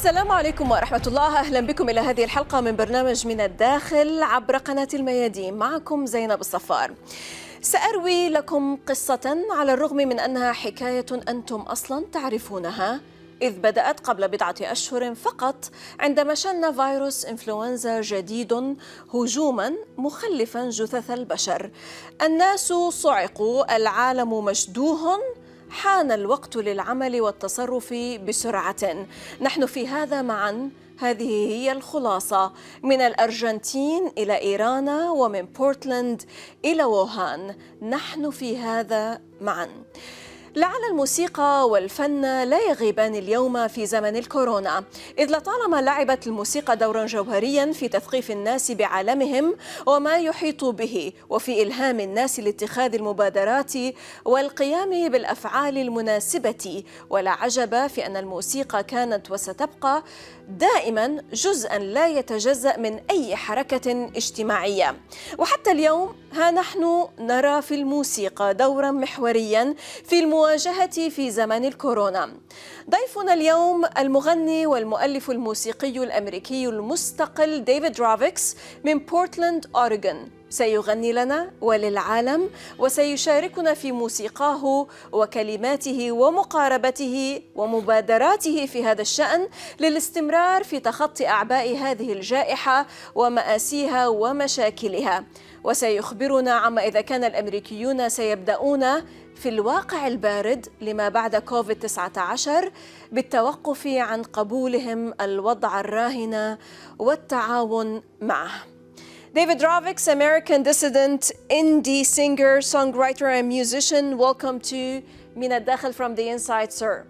السلام عليكم ورحمة الله. أهلا بكم إلى هذه الحلقة من برنامج من الداخل عبر قناة الميادين. معكم زينب الصفار. سأروي لكم قصة على الرغم من أنها حكاية أنتم أصلا تعرفونها، إذ بدأت قبل بضعة أشهر فقط عندما شن فيروس إنفلونزا جديد هجوما مخلفا جثث البشر. الناس صعقوا، العالم مشدوه، حان الوقت للعمل والتصرف بسرعة. نحن في هذا معا. هذه هي الخلاصة: من الأرجنتين إلى إيران، ومن بورتلاند إلى ووهان، نحن في هذا معا. لعل الموسيقى والفن لا يغيبان اليوم في زمن الكورونا، إذ لطالما لعبت الموسيقى دورا جوهريا في تثقيف الناس بعالمهم وما يحيط به، وفي إلهام الناس لاتخاذ المبادرات والقيام بالأفعال المناسبة. ولا عجب في أن الموسيقى كانت وستبقى دائما جزءا لا يتجزأ من أي حركة اجتماعية. وحتى اليوم ها نحن نرى في الموسيقى دورا محوريا في المواجهة في زمن الكورونا. ضيفنا اليوم المغني والمؤلف الموسيقي الأميركي المستقل ديفيد روفيكس من بورتلاند، أوريغون. سيغني لنا وللعالم، وسيشاركنا في موسيقاه وكلماته ومقاربته ومبادراته في هذا الشأن للاستمرار في تخطي أعباء هذه الجائحة ومآسيها ومشاكلها. وسيخبرنا عما إذا كان الأميركيون سيبدأون في الواقع البارد لما بعد كوفيد 19 بالتوقف عن قبولهم الوضع الراهن والتعاون معه. David Rovics, American dissident, indie singer, songwriter, and musician. Welcome to من الداخل from the inside, sir.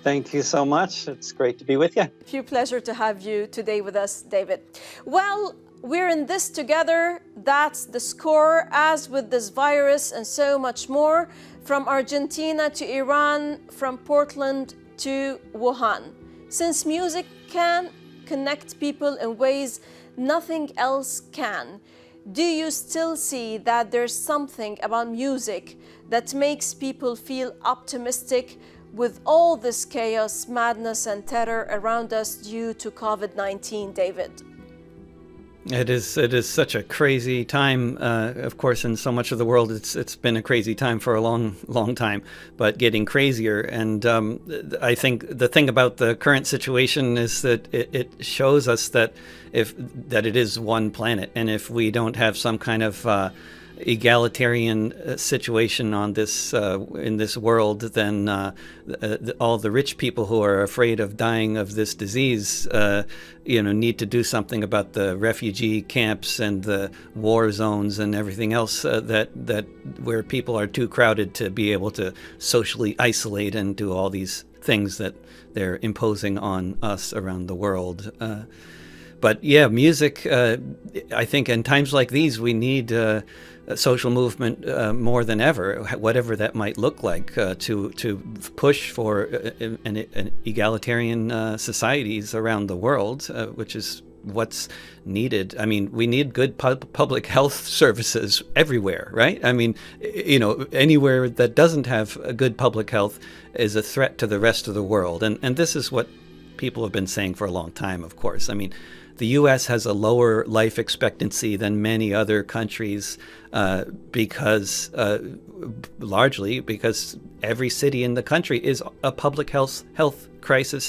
Thank you so much. It's great to be with you. Few pleasure to have you today with us, David. Well, we're in this together. That's the score, as with this virus and so much more, from Argentina to Iran, from Portland to Wuhan. Since music can connect people in ways nothing else can, do you still see that there's something about music that makes people feel optimistic with all this chaos, madness, and terror around us due to COVID-19, David? It is such a crazy time. Of course, in so much of the world, it's been a crazy time for a long time, but getting crazier. And I think the thing about the current situation is that it shows us that it is one planet, and if we don't have some kind of egalitarian situation on this in this world, then all the rich people who are afraid of dying of this disease, need to do something about the refugee camps and the war zones and everything else that where people are too crowded to be able to socially isolate and do all these things that they're imposing on us around the world. But yeah, music, I think in times like these, we need social movement more than ever, whatever that might look like, to push for an egalitarian societies around the world, which is what's needed. I mean, we need good public health services everywhere, right? I mean, anywhere that doesn't have a good public health is a threat to the rest of the world. And this is what people have been saying for a long time, of course. I mean, the U.S. has a lower life expectancy than many other countries largely because every city in the country is a public health crisis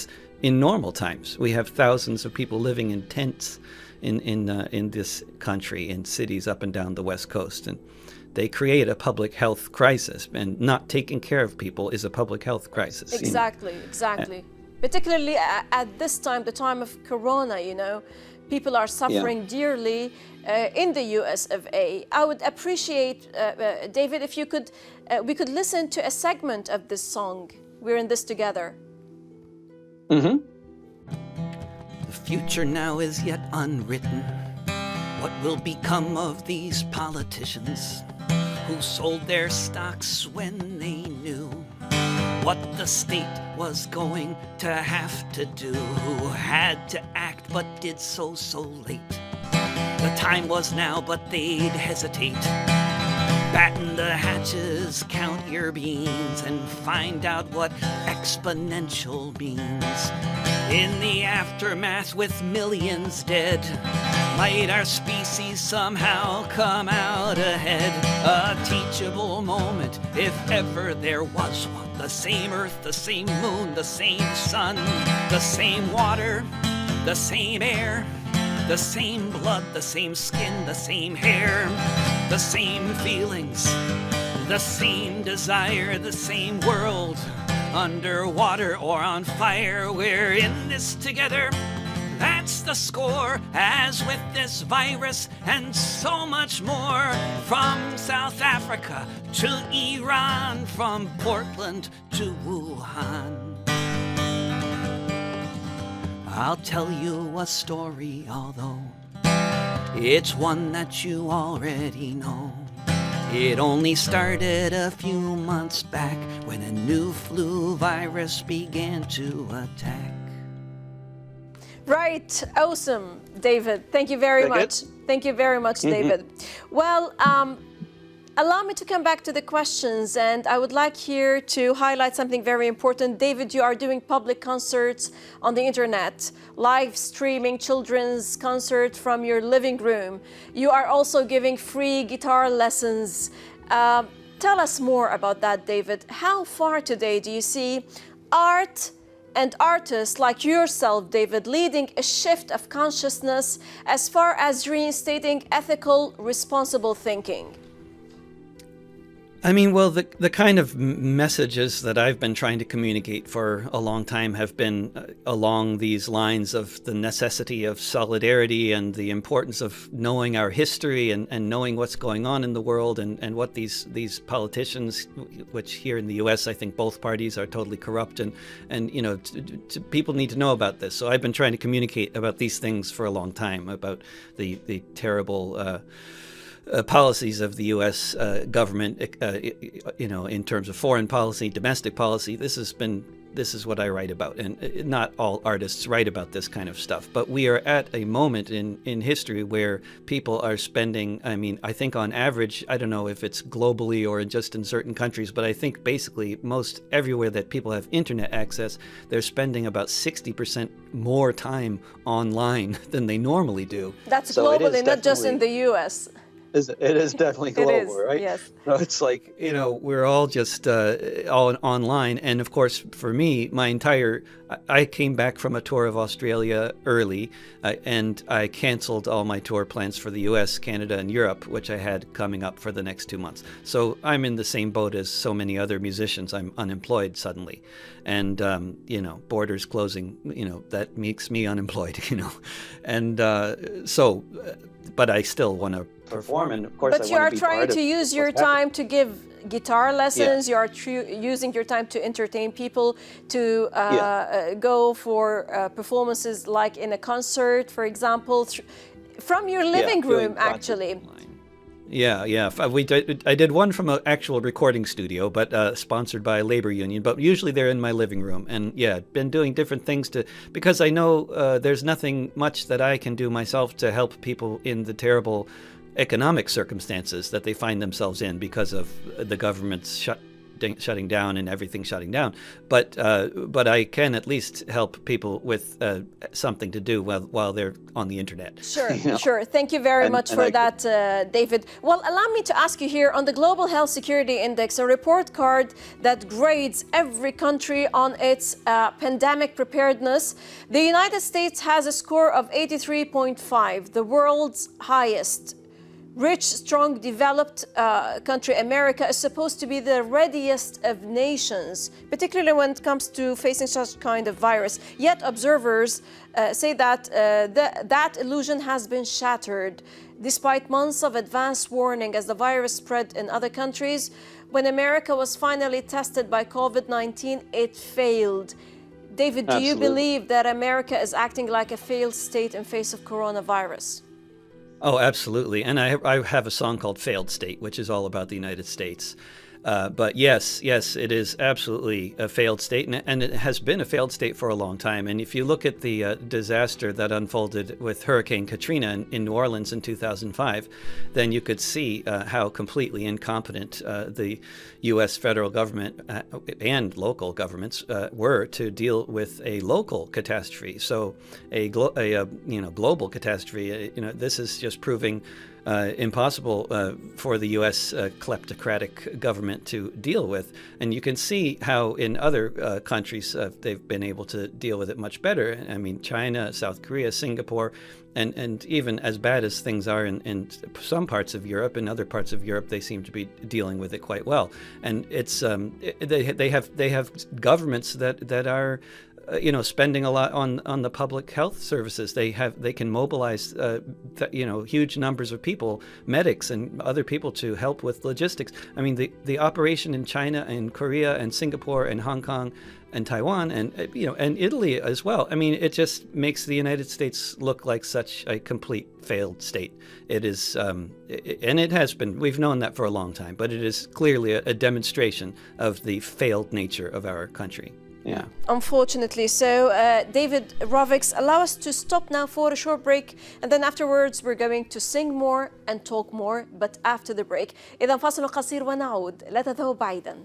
in normal times. We have thousands of people living in tents in this country, in cities up and down the West Coast, and they create a public health crisis. And not taking care of people is a public health crisis. Exactly. Particularly at this time, the time of Corona, people are suffering dearly in the US of A. I would appreciate, David, if you could, we could listen to a segment of this song. We're in this together. Mm-hmm. The future now is yet unwritten. What will become of these politicians who sold their stocks when they knew what the state was going to have to do, who had to act but did so late? The time was now, but they'd hesitate. Batten the hatches, count your beans, and find out what exponential means. In the aftermath with millions dead, might our species somehow come out ahead? A teachable moment, if ever there was one. The same earth, the same moon, the same sun, the same water, the same air, the same blood, the same skin, the same hair, the same feelings, the same desire, the same world. Underwater or on fire, we're in this together. That's the score, as with this virus and so much more. From South Africa to Iran, from Portland to Wuhan. I'll tell you a story, although it's one that you already know. It only started a few months back when a new flu virus began to attack. Right, awesome, David. Thank you very much. Thank you very much, David. Well, allow me to come back to the questions, and I would like here to highlight something very important. David, you are doing public concerts on the internet, live streaming children's concert from your living room. You are also giving free guitar lessons. Tell us more about that, David. How far today do you see art and artists like yourself, David, leading a shift of consciousness as far as reinstating ethical, responsible thinking? I mean, well, the kind of messages that I've been trying to communicate for a long time have been along these lines of the necessity of solidarity and the importance of knowing our history and knowing what's going on in the world and what these politicians, which here in the U.S. I think both parties are totally corrupt and you know, people need to know about this. So I've been trying to communicate about these things for a long time, about the terrible policies of the U.S. Government, you know, in terms of foreign policy, domestic policy. This is what I write about, and not all artists write about this kind of stuff. But we are at a moment in history where people are spending, I mean, I think on average, I don't know if it's globally or just in certain countries, but I think basically most everywhere that people have internet access, they're spending about 60% more time online than they normally do. That's So it is globally, not just in the U.S. It is definitely global, right? Yes. No, it's like, You know, we're all just all online. And of course, for me, I came back from a tour of Australia early, and I canceled all my tour plans for the US, Canada, and Europe, which I had coming up for the next 2 months. So I'm in the same boat as so many other musicians. I'm unemployed suddenly. And, you know, borders closing, you know, that makes me unemployed, you know. And but I still want to perform, and of course, But you are trying to use your time to give guitar lessons. You are using your time to entertain people, to go for performances like in a concert, for example, from your living room, actually. Yeah. I did one from an actual recording studio, but sponsored by a labor union. But usually they're in my living room, and been doing different things because I know there's nothing much that I can do myself to help people in the terrible economic circumstances that they find themselves in because of the government's shutting down and everything shutting down. But I can at least help people with something to do while they're on the internet. Sure. Thank you very much for that, David. Well, allow me to ask you here, on the Global Health Security Index, a report card that grades every country on its pandemic preparedness, the United States has a score of 83.5, the world's highest. Rich, strong, developed country, America, is supposed to be the readiest of nations, particularly when it comes to facing such kind of virus. Yet observers say that that illusion has been shattered. Despite months of advance warning as the virus spread in other countries, when America was finally tested by COVID-19, it failed. David, do you believe that America is acting like a failed state in face of coronavirus? Oh, absolutely. And I have a song called Failed State, which is all about the United States. But yes, it is absolutely a failed state, and it has been a failed state for a long time. And if you look at the disaster that unfolded with Hurricane Katrina in New Orleans in 2005, then you could see how completely incompetent the U.S. federal government and local governments were to deal with a local catastrophe. So a global catastrophe. This is just proving impossible for the U.S. Kleptocratic government to deal with. And you can see how in other countries they've been able to deal with it much better. I mean, China, South Korea, Singapore, and even as bad as things are in some parts of Europe, in other parts of Europe, they seem to be dealing with it quite well. And it's they have governments that are spending a lot on the public health services. They can mobilize huge numbers of people, medics and other people, to help with logistics. I mean, the operation in China and Korea and Singapore and Hong Kong and Taiwan and Italy as well. I mean, it just makes the United States look like such a complete failed state. It is, and it has been. We've known that for a long time, but it is clearly a demonstration of the failed nature of our country. Yeah. Unfortunately. So, David, Rovex, allow us to stop now for a short break, and then afterwards we're going to sing more and talk more, but after the break. إذا فاصل قصير ونعود، لا تذهبوا بعيدا.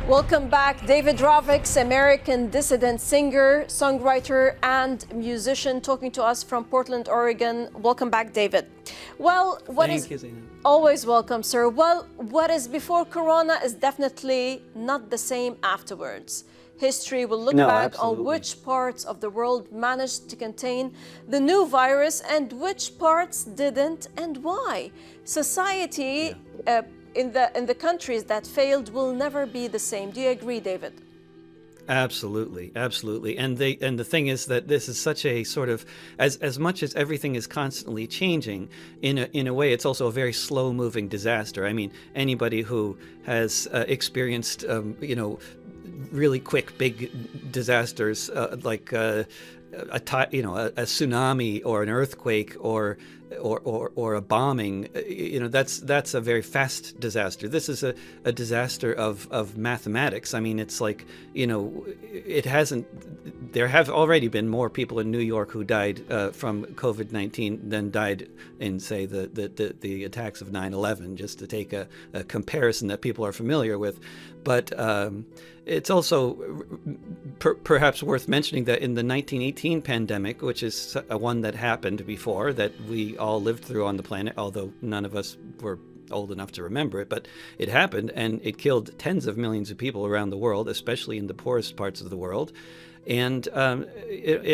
Welcome back. David Rovex, American dissident singer, songwriter, and musician, talking to us from Portland, Oregon. Welcome back, David. Well, Thank you, Zina. Always welcome, sir. Well, what is before Corona is definitely not the same afterwards. History will look back absolutely. on which parts of the world managed to contain the new virus and which parts didn't, and why. Society in the countries that failed will never be the same. Do you agree, David? Absolutely. And the thing is that this is such a sort of, as much as everything is constantly changing, in a way it's also a very slow moving disaster. I mean, anybody who has experienced really quick big disasters like a tsunami or an earthquake or a bombing, that's a very fast disaster. This is a disaster of mathematics. I mean, it's like, there have already been more people in New York who died from COVID-19 than died in, say, the attacks of 9/11, just to take a comparison that people are familiar with. But it's also perhaps worth mentioning that in the 1918 pandemic, which is one that happened before, that we all lived through on the planet, although none of us were old enough to remember it, but it happened, and it killed tens of millions of people around the world, especially in the poorest parts of the world. And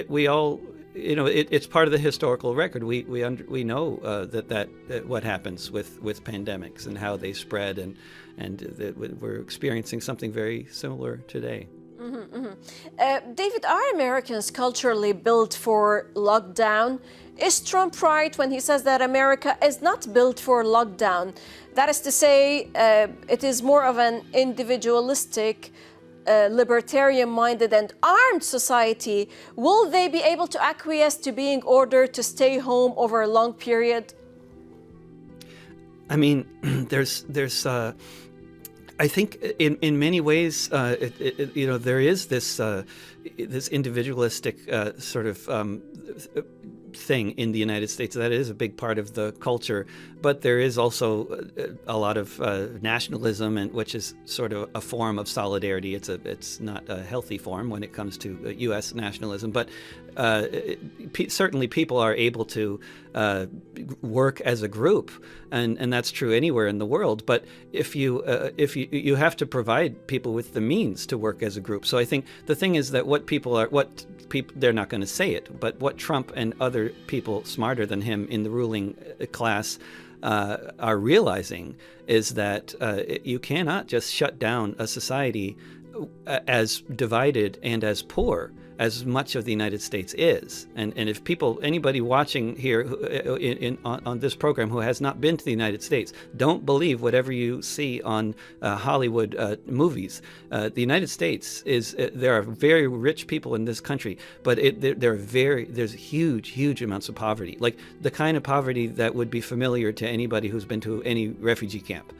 we all, it's part of the historical record. We know that what happens with pandemics and how they spread, and that we're experiencing something very similar today. David, are Americans culturally built for lockdown? Is Trump right when he says that America is not built for lockdown? That is to say, it is more of an individualistic, libertarian-minded and armed society. Will they be able to acquiesce to being ordered to stay home over a long period? I mean, there's I think in many ways, there is this individualistic sort of thing in the United States that is a big part of the culture, but there is also a lot of nationalism, and which is sort of a form of solidarity. It's not a healthy form when it comes to U.S. nationalism, but certainly people are able to work as a group, and that's true anywhere in the world. But if you have to provide people with the means to work as a group. So I think the thing is that they're not going to say it, but what Trump and other people smarter than him in the ruling class are realizing is that you cannot just shut down a society as divided and as poor as much of the United States is. And if anybody watching here on this program who has not been to the United States, don't believe whatever you see on Hollywood movies. The United States there are very rich people in this country, but there's huge amounts of poverty, like the kind of poverty that would be familiar to anybody who's been to any refugee camp.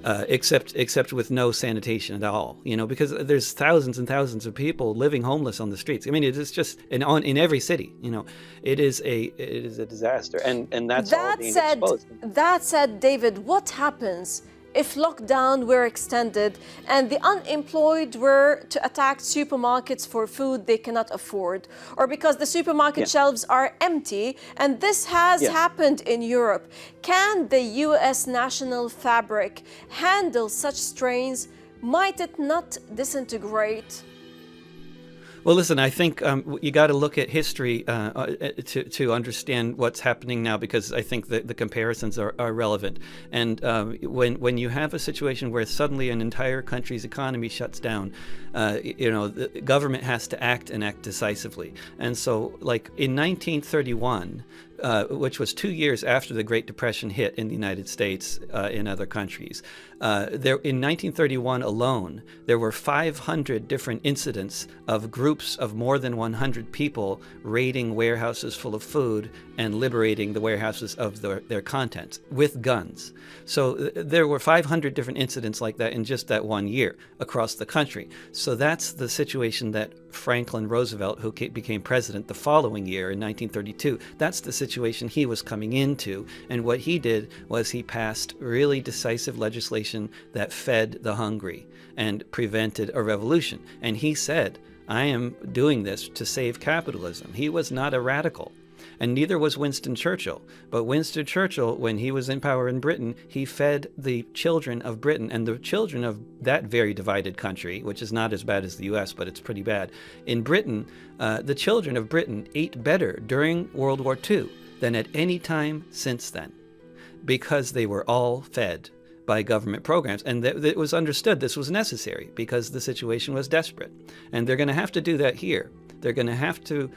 Except with no sanitation at all, because there's thousands and thousands of people living homeless on the streets. I mean, it is just in every city. It is a disaster, and that's all being exposed. That said, David, what happens if lockdown were extended and the unemployed were to attack supermarkets for food they cannot afford, or because the supermarket shelves are empty, and this has happened in Europe? Can the US national fabric handle such strains? Might it not disintegrate? Well, listen, I think you got to look at history to understand what's happening now, because I think the comparisons are relevant. And when you have a situation where suddenly an entire country's economy shuts down, the government has to act and act decisively. And so, like in 1931, which was 2 years after the Great Depression hit in the United States, in other countries. In 1931 alone, there were 500 different incidents of groups of more than 100 people raiding warehouses full of food and liberating the warehouses of their contents with guns. So there were 500 different incidents like that in just that 1 year across the country. So that's the situation that Franklin Roosevelt, who became president the following year in 1932, that's the situation he was coming into. And what he did was he passed really decisive legislation that fed the hungry and prevented a revolution. And he said, I am doing this to save capitalism. He was not a radical. And neither was Winston Churchill. But Winston Churchill, when he was in power in Britain, he fed the children of Britain, and the children of that very divided country, which is not as bad as the US, but it's pretty bad. In Britain, the children of Britain ate better during World War II than at any time since then, because they were all fed by government programs. And it was understood this was necessary because the situation was desperate. And they're going to have to do that here. They're going to have to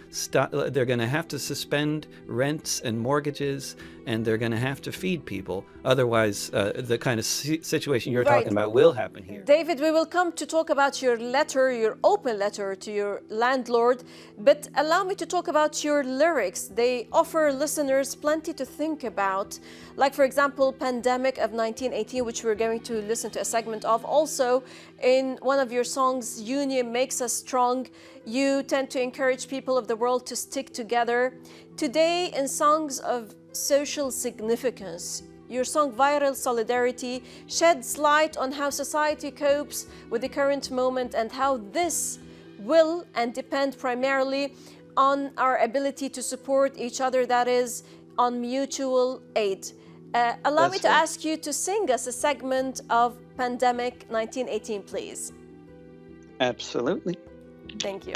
they're going to have to suspend rents and mortgages, and they're going to have to feed people. Otherwise, the kind of situation you're talking about will happen here. David, we will come to talk about your letter, your open letter to your landlord, but allow me to talk about your lyrics. They offer listeners plenty to think about, like, for example, Pandemic of 1918, which we're going to listen to a segment of. Also, in one of your songs, Union Makes Us Strong, you tend to encourage people of the world to stick together. Today, in songs of social significance, your song Viral Solidarity sheds light on how society copes with the current moment and how this will and depend primarily on our ability to support each other, that is, on mutual aid. Allow me to ask you to sing us a segment of Pandemic 1918, please. Absolutely. Thank you.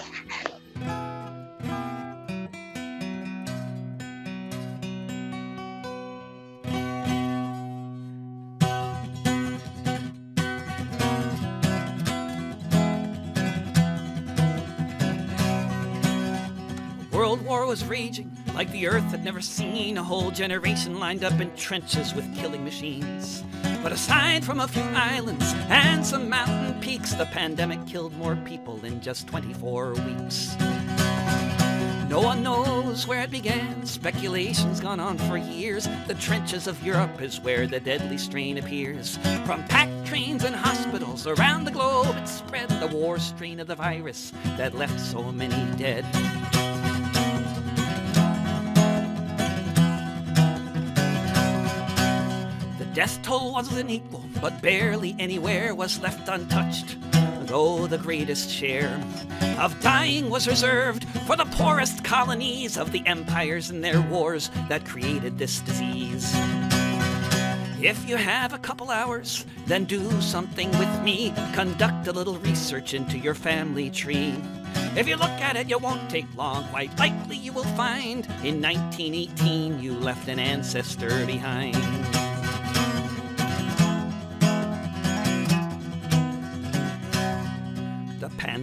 World War was raging like the earth had never seen. A whole generation lined up in trenches with killing machines. But aside from a few islands and some mountain peaks, the pandemic killed more people in just 24 weeks. No one knows where it began. Speculation's gone on for years. The trenches of Europe is where the deadly strain appears. From packed trains and hospitals around the globe, it spread the war strain of the virus that left so many dead. Death toll wasn't equal, but barely anywhere was left untouched, though the greatest share of dying was reserved for the poorest colonies of the empires and their wars that created this disease. If you have a couple hours, then do something with me. Conduct a little research into your family tree. If you look at it, you won't take long. Quite likely you will find in 1918 you left an ancestor behind.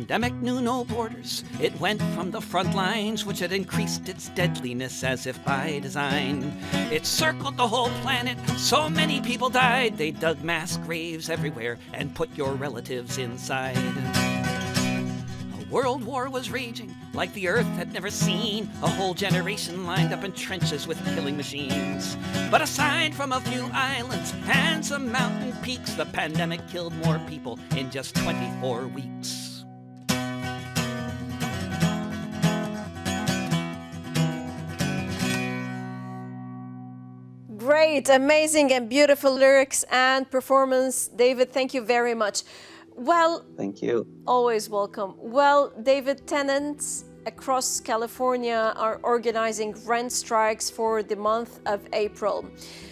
pandemic knew no borders. It went from the front lines, which had increased its deadliness as if by design. It circled the whole planet, so many people died. They dug mass graves everywhere and put your relatives inside. A world war was raging like the earth had never seen. A whole generation lined up in trenches with killing machines. But aside from a few islands and some mountain peaks, the pandemic killed more people in just 24 weeks. Great, amazing and beautiful lyrics and performance. David, thank you very much. Well, Thank you. always welcome. Well, David, tenants across California are organizing rent strikes for the month of April.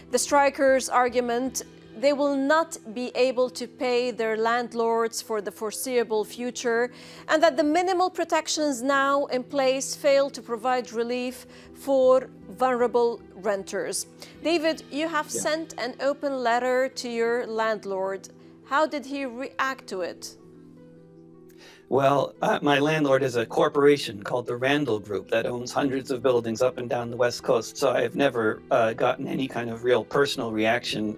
The strikers' argument, they will not be able to pay their landlords for the foreseeable future, and that the minimal protections now in place fail to provide relief for vulnerable renters. David, you have sent an open letter to your landlord. How did he react to it? Well, my landlord is a corporation called the Randall Group that owns hundreds of buildings up and down the West Coast. So I've never gotten any kind of real personal reaction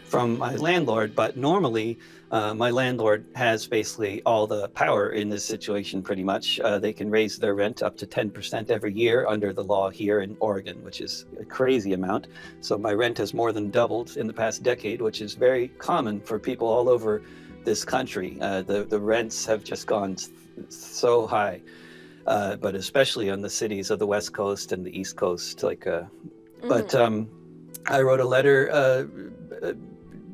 from my landlord. But normally, my landlord has basically all the power in this situation pretty much. They can raise their rent up to 10% every year under the law here in Oregon, which is a crazy amount. So my rent has more than doubled in the past decade, which is very common for people all over this country. The rents have just gone so high, but especially on the cities of the West Coast and the East Coast. But I wrote a letter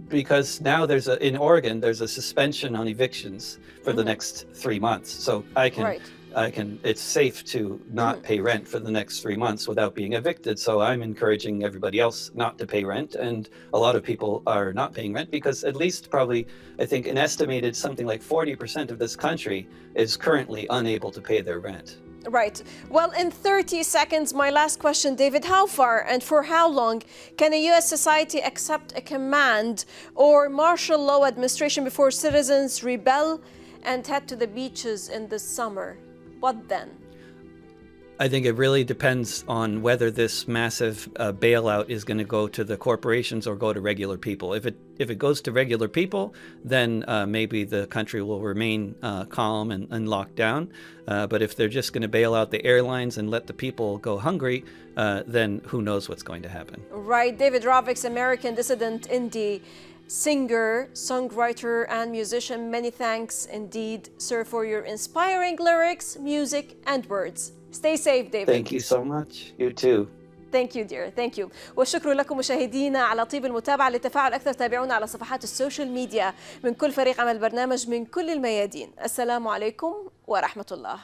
because now in Oregon, there's a suspension on evictions for the next 3 months. So it's safe to not pay rent for the next 3 months without being evicted. So I'm encouraging everybody else not to pay rent. And a lot of people are not paying rent because at least probably, I think an estimated something like 40% of this country is currently unable to pay their rent. Right. Well, in 30 seconds, my last question, David, how far and for how long can a U.S. society accept a command or martial law administration before citizens rebel and head to the beaches in the summer? What then? I think it really depends on whether this massive bailout is going to go to the corporations or go to regular people. If it goes to regular people, then maybe the country will remain calm and locked down. But if they're just going to bail out the airlines and let the people go hungry, then who knows what's going to happen. Right. David Rovics, American dissident indie singer, songwriter, and musician. Many thanks indeed, sir, for your inspiring lyrics, music, and words. Stay safe, David. Thank you so much. You too. Thank you, dear. Thank you. والشكر لكم مشاهدينا على طيب المتابعة. للتفاعل أكثر تابعونا على صفحات السوشيال ميديا من كل فريق عمل برنامج من كل الميادين. السلام عليكم ورحمة الله.